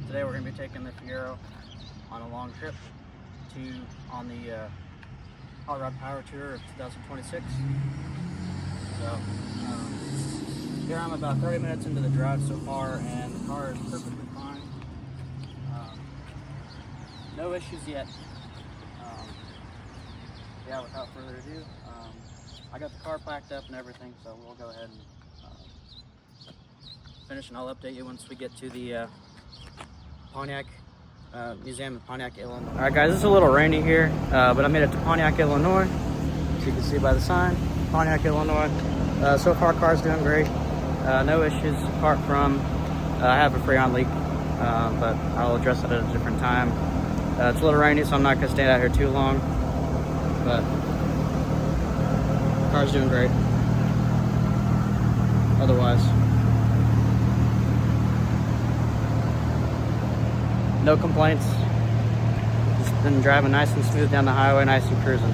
Today we're going to be taking the Fiero on a long trip on the Hot Rod Power Tour of 2026. So here I'm about 30 minutes into the drive so far, and the car is perfectly fine. No issues yet. Yeah, without further ado, I got the car packed up and everything, so we'll go ahead and finish, and I'll update you once we get to the Pontiac Museum in Pontiac, Illinois. Alright guys, it's a little rainy here, but I made it to Pontiac, Illinois. As you can see by the sign, Pontiac, Illinois. So far, car's doing great. No issues apart from I have a Freon leak, but I'll address it at a different time. It's a little rainy, so I'm not going to stay out here too long, but car's doing great. Otherwise, no complaints. Just been driving nice and smooth down the highway, nice and cruising.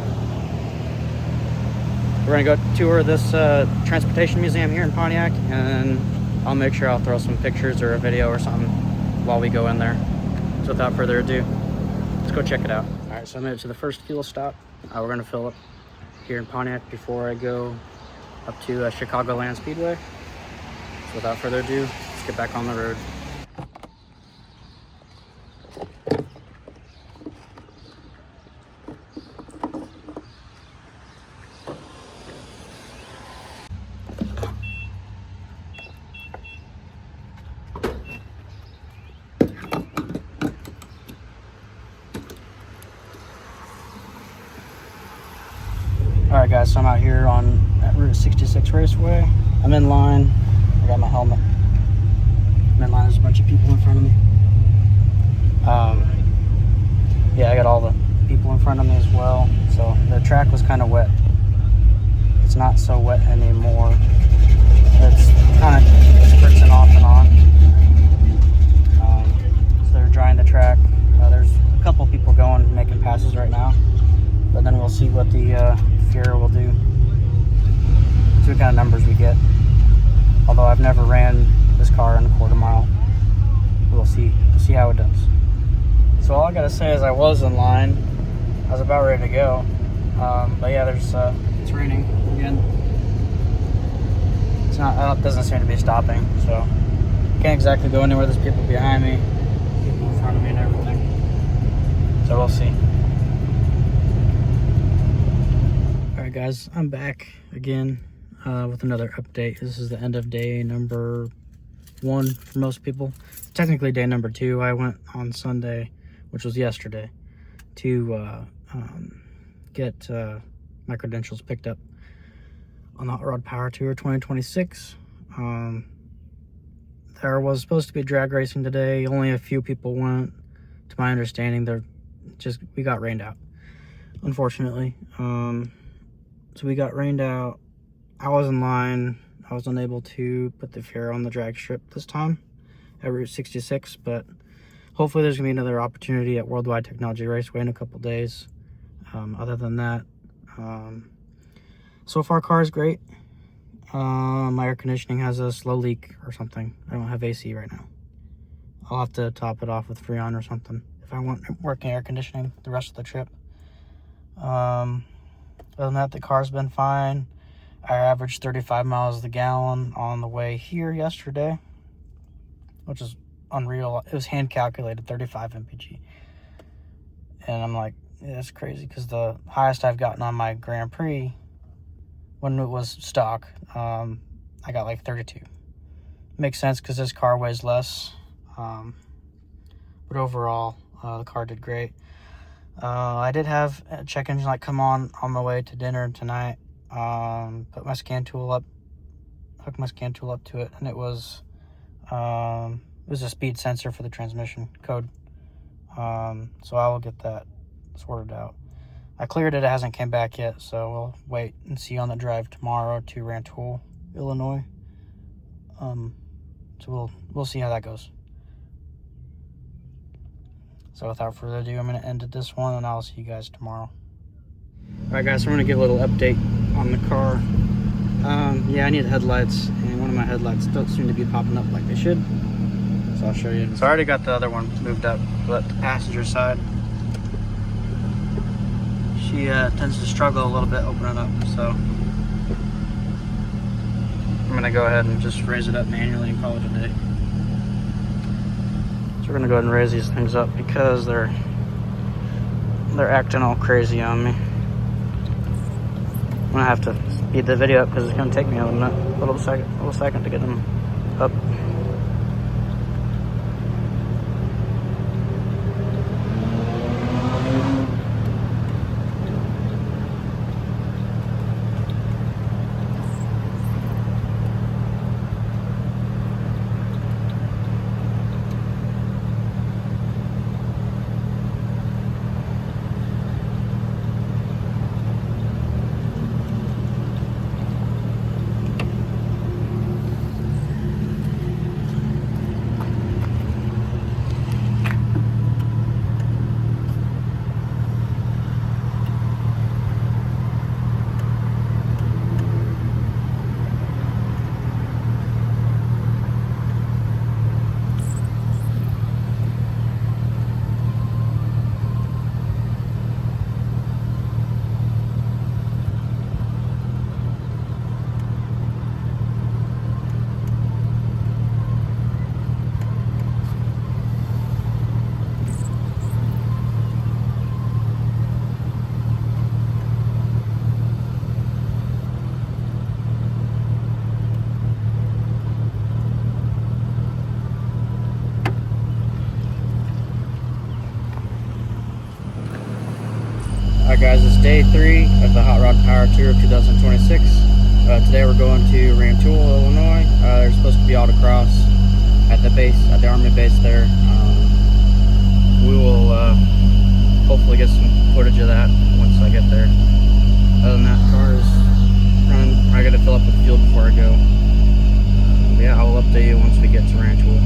We're gonna go tour this transportation museum here in Pontiac, and I'll make sure I'll throw some pictures or a video or something while we go in there. So without further ado, let's go check it out. All right, so I made it to the first fuel stop. We're gonna fill up here in Pontiac before I go up to Chicagoland Speedway. So without further ado, let's get back on the road. Alright guys, so I'm out here at Route 66 Raceway. I'm in line. I got my helmet. I'm in line. There's a bunch of people in front of me. Yeah, I got all the people in front of me as well. So the track was kind of wet. It's not so wet anymore. It's kind of spritzing off and on. So they're drying the track. There's a couple people going, making passes right now. But then we'll see what the Fiero will do. See what kind of numbers we get. Although I've never ran this car in a quarter mile. We'll see how it does. So all I gotta say is I was in line. I was about ready to go. But yeah, it's raining again. It doesn't seem to be stopping. So can't exactly go anywhere. There's people behind me, people in front of me, and everything. So we'll see. Alright guys, I'm back again with another update. This is the end of day number 1 for most people. Technically day number 2. I went on Sunday, which was yesterday, to get my credentials picked up on the Hot Rod Power Tour 2026. There was supposed to be drag racing today. Only a few people went. To my understanding, we got rained out, unfortunately. So we got rained out. I was in line. I was unable to put the Fiero on the drag strip this time at Route 66, but hopefully there's gonna be another opportunity at Worldwide Technology Raceway in a couple days. Other than that, so far car is great. My air conditioning has a slow leak or something. I don't have AC right now. I'll have to top it off with Freon or something if I want working air conditioning the rest of the trip. Other than that, the car's been fine. I averaged 35 miles a gallon on the way here yesterday, which is unreal. It was hand calculated 35 mpg. And I'm like, yeah, that's crazy, because the highest I've gotten on my Grand Prix when it was stock, I got like 32. Makes sense because this car weighs less. But overall, the car did great. I did have a check engine light come on the way to dinner tonight. Put my scan tool up, hooked my scan tool up to it, and it was a speed sensor for the transmission code. So I will get that sorted out. I cleared it. It hasn't came back yet, so we'll wait and see on the drive tomorrow to Rantoul, Illinois. So we'll see how that goes. So without further ado, I'm going to end it this one, and I'll see you guys tomorrow. Alright guys, so I'm going to give a little update on the car. Yeah, I need headlights, and one of my headlights don't seem to be popping up like they should. So so I'll show you. So I already got the other one moved up, but the passenger side, she tends to struggle a little bit opening up, so I'm gonna go ahead and just raise it up manually and call it a day. So we're gonna go ahead and raise these things up because they're acting all crazy on me. I'm gonna have to speed the video up because it's gonna take me a little second to get them up. Alright guys, it's day 3 of the Hot Rod Power Tour of 2026. Today we're going to Rantoul, Illinois. There's supposed to be autocross at the base, at the Army base there. We will hopefully get some footage of that once I get there. Other than that, the car is running. I gotta fill up with fuel before I go. But yeah, I will update you once we get to Rantoul.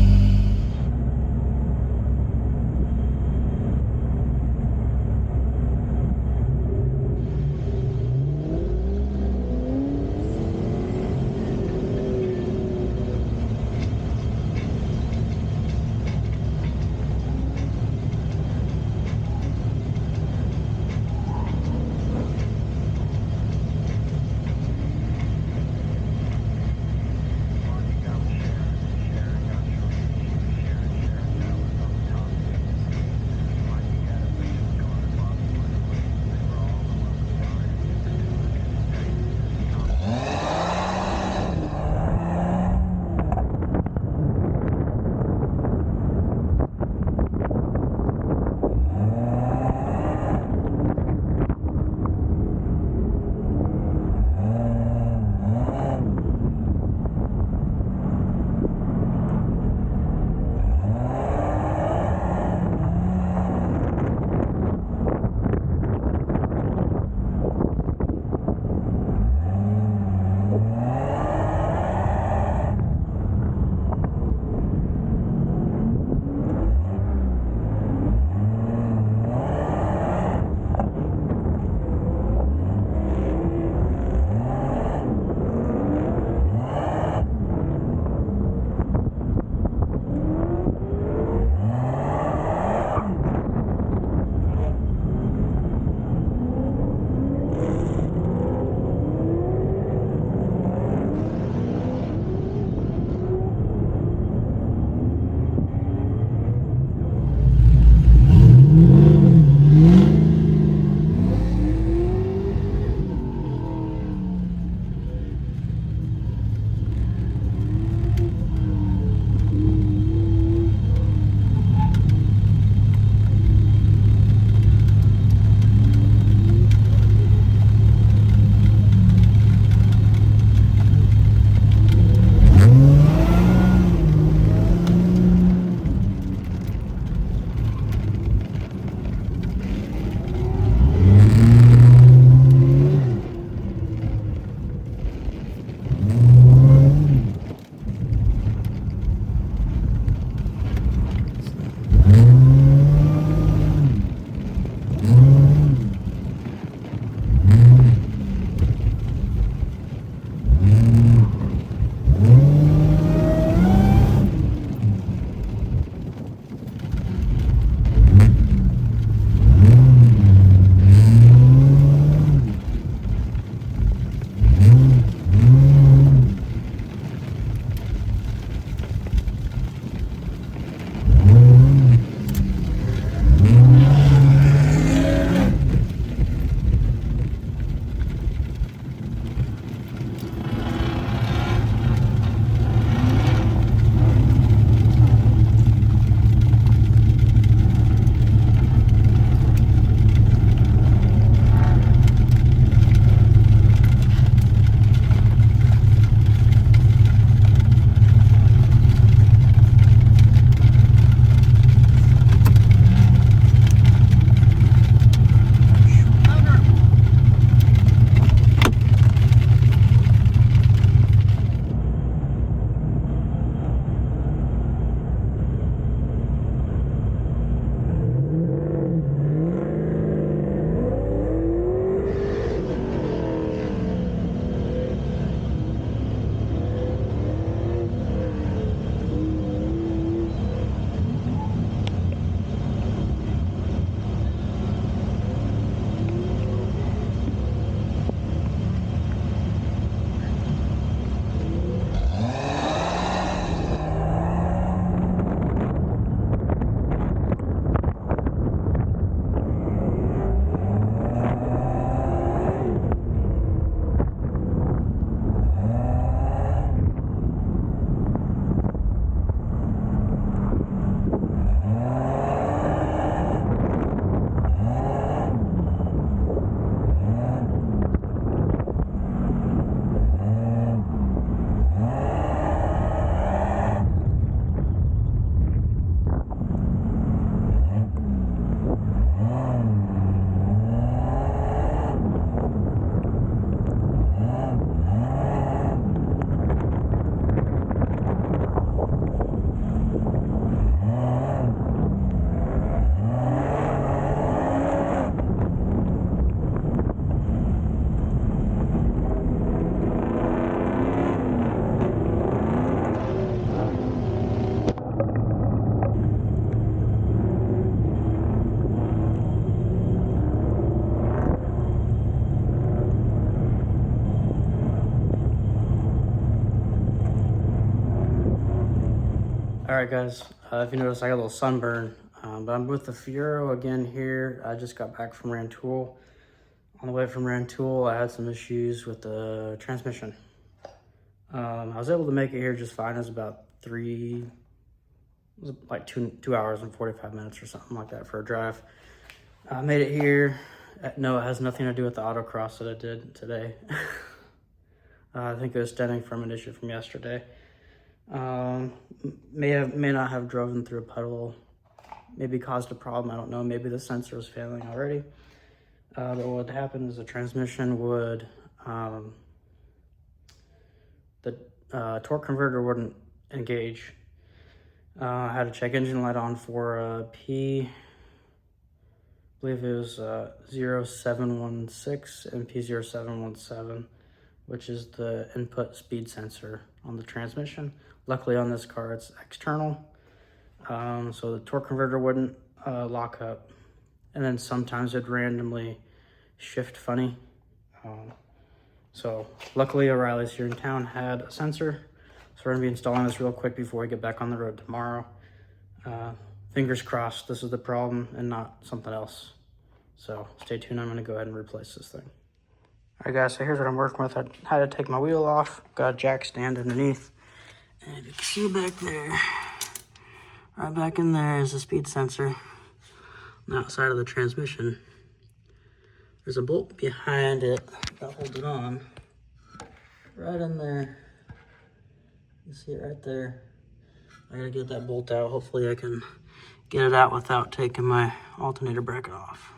Alright guys, if you notice I got a little sunburn, but I'm with the Fiero again here. I just got back from Rantoul. On the way from Rantoul, I had some issues with the transmission. I was able to make it here just fine. It was about two hours and 45 minutes or something like that for a drive. I made it here. No, it has nothing to do with the autocross that I did today. I think it was stemming from an issue from yesterday. May not have driven through a puddle, maybe caused a problem, I don't know. Maybe the sensor was failing already. But what would happen is the transmission would, the torque converter wouldn't engage. I had a check engine light on for I believe it was 0716 and P0717, which is the input speed sensor on the transmission. Luckily on this car it's external, so the torque converter wouldn't lock up, and then sometimes it'd randomly shift funny. So luckily O'Reilly's here in town had a sensor, so we're gonna be installing this real quick before we get back on the road tomorrow. Fingers crossed this is the problem and not something else. So stay tuned, I'm gonna go ahead and replace this thing. Alright guys, so here's what I'm working with. I had to take my wheel off, got a jack stand underneath. And you can see back there, right back in there is the speed sensor on the outside of the transmission. There's a bolt behind it that holds it on, right in there. You see it right there. I gotta get that bolt out. Hopefully I can get it out without taking my alternator bracket off.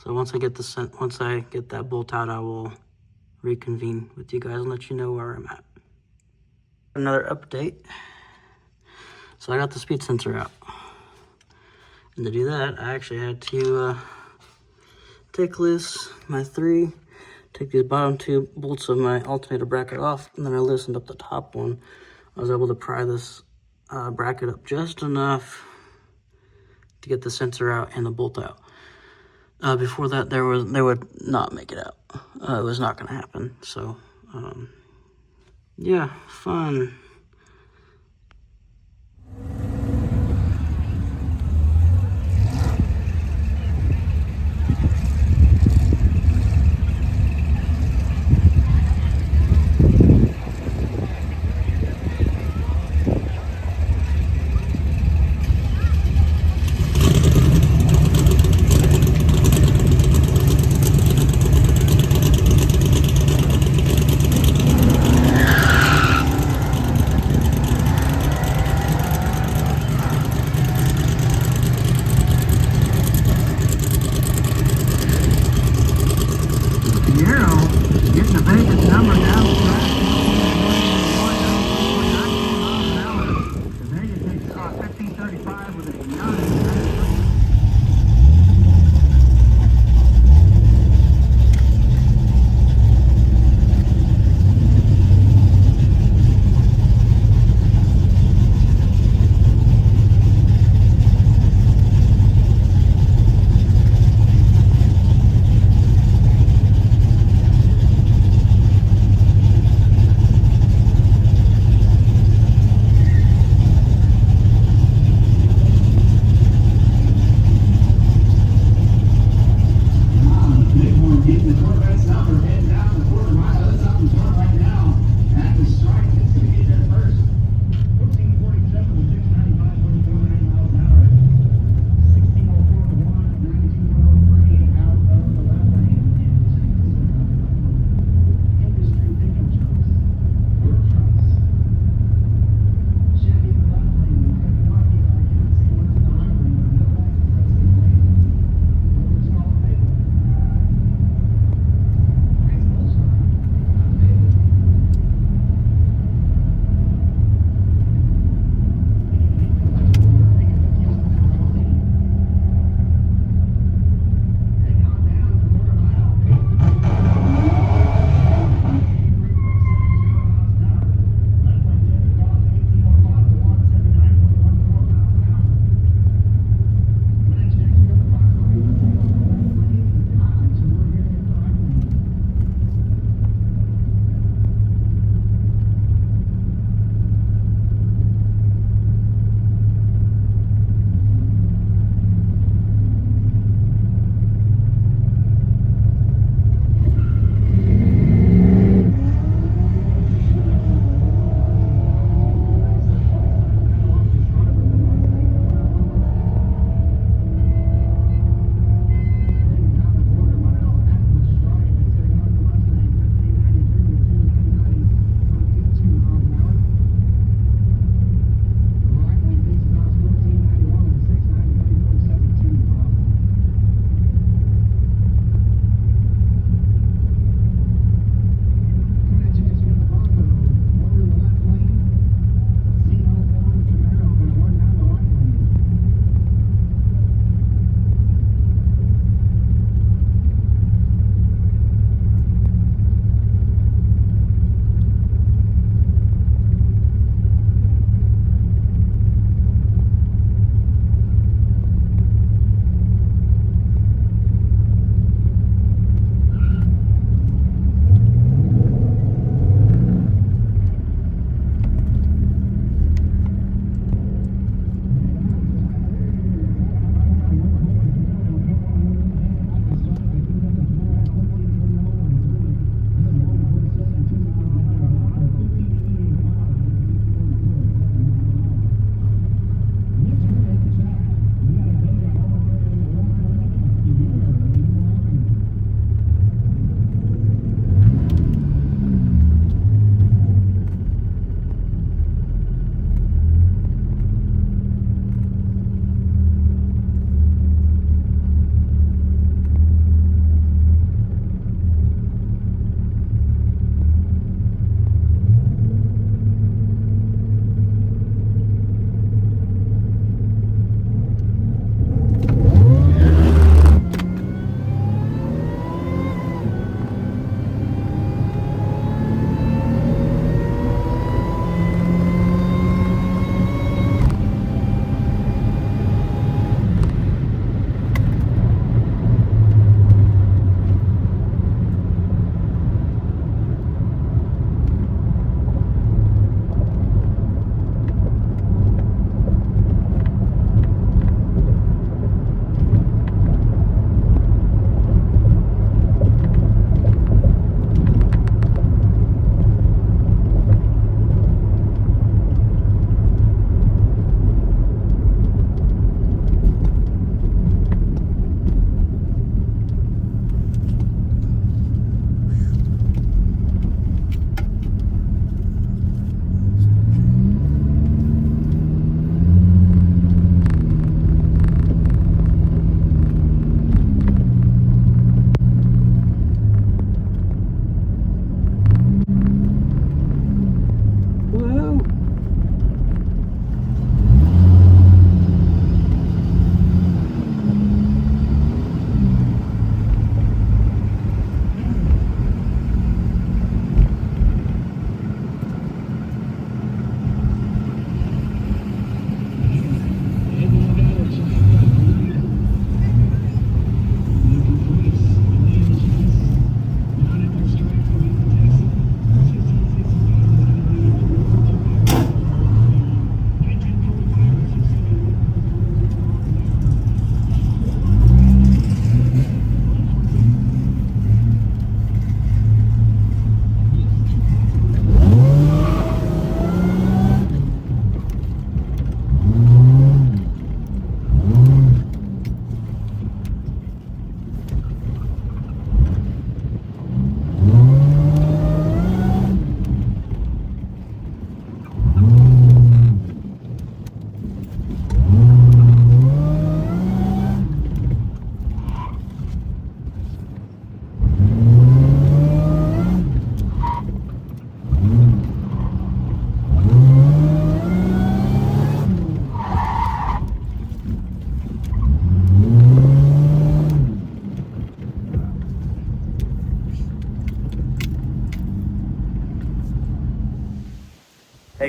So once I get that bolt out, I will reconvene with you guys and let you know where I'm at. Another update. So I got the speed sensor out. And to do that, I actually had to take loose my take the bottom two bolts of my alternator bracket off, and then I loosened up the top one. I was able to pry this bracket up just enough to get the sensor out and the bolt out. Before that, they would not make it out. It was not gonna happen. So, yeah, fun. Getting the Vegas number now. The Vegas takes 1535 with a 9.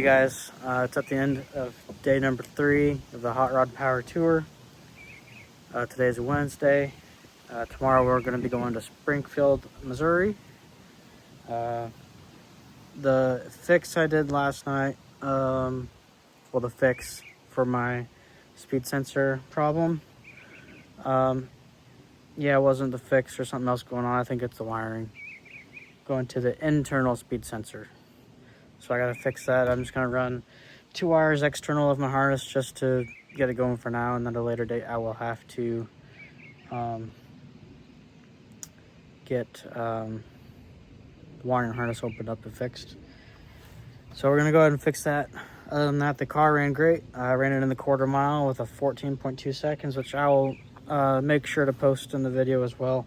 Hey guys, it's at the end of day number 3 of the Hot Rod Power Tour. Today's Wednesday. Tomorrow we're going to be going to Springfield, Missouri. The fix I did last night, well, the fix for my speed sensor problem, yeah, it wasn't the fix or something else going on. I think it's the wiring going to the internal speed sensor. So I gotta fix that. I'm just gonna run 2 wires external of my harness just to get it going for now, and then at a later date I will have to get the wiring harness opened up and fixed. So we're gonna go ahead and fix that. Other than that, the car ran great. I ran it in the quarter mile with a 14.2 seconds, which I will make sure to post in the video as well.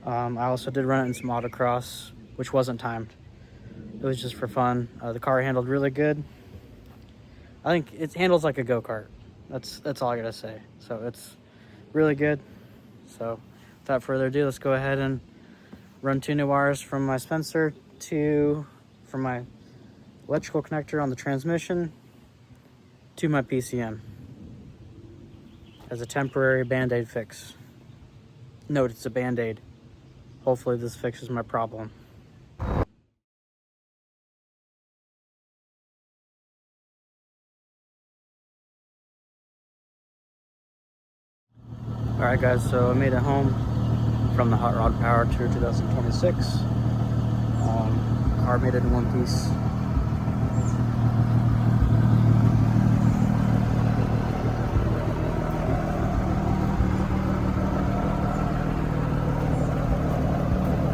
I also did run it in some autocross, which wasn't timed. It was just for fun. The car handled really good. I think it handles like a go-kart. That's all I gotta say. So it's really good. So without further ado, let's go ahead and run 2 new wires from my sensor from my electrical connector on the transmission to my PCM as a temporary band-aid fix. Note, it's a band-aid. Hopefully this fixes my problem. Alright guys, so I made it home from the Hot Rod Power Tour 2026. Car made it in one piece.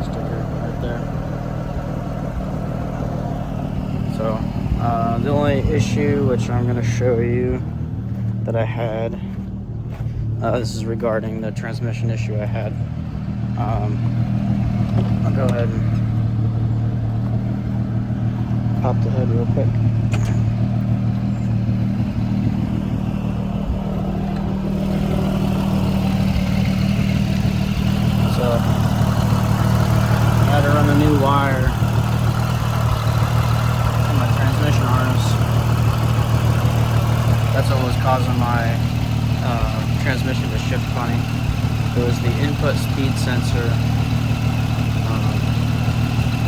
Sticker right there. So, the only issue which I'm going to show you that I had, this is regarding the transmission issue I had. I'll go ahead and pop the hood real quick. So I had to run a new wire in my transmission harness. That's what was causing my transmission to shift funny. It was the input speed sensor.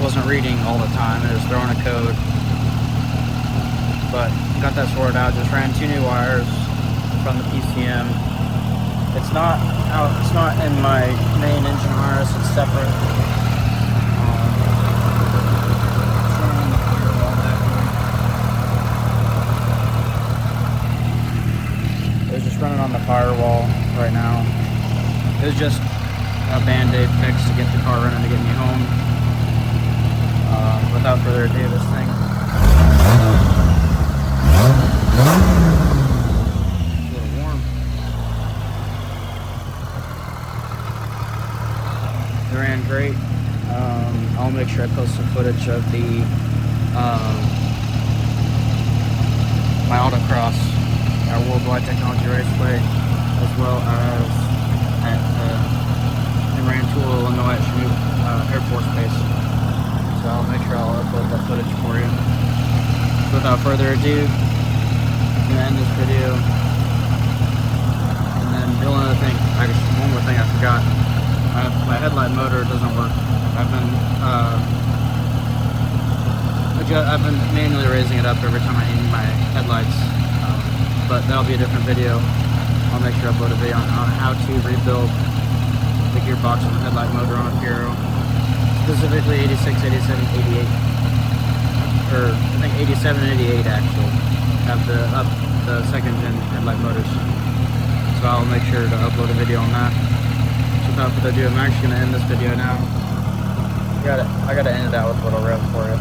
Wasn't reading all the time. It was throwing a code. But got that sorted out. Just ran 2 new wires from the PCM. It's not in my main engine harness. It's separate. Running on the firewall right now. It was just a band-aid fix to get the car running to get me home. Without further ado, this thing. It's a little warm. It ran great. I'll make sure I post some footage of the my autocross, our Worldwide Technology Raceway, as well as at Rantoul, Illinois at Chanute Air Force Base. So I'll make sure I'll upload that footage for you. So without further ado, I'm going to end this video. And then the only other thing, one more thing I forgot. My headlight motor doesn't work. I've been manually raising it up every time I need my headlights. But that'll be a different video. I'll make sure I upload a video on how to rebuild the gearbox on the headlight motor on a Fiero, specifically 86, 87, 88, or I think 87 and 88 actually have the second gen headlight motors. So I'll make sure to upload a video on that. So without further ado, I'm actually going to end this video now. I gotta end it out with a little rev for you.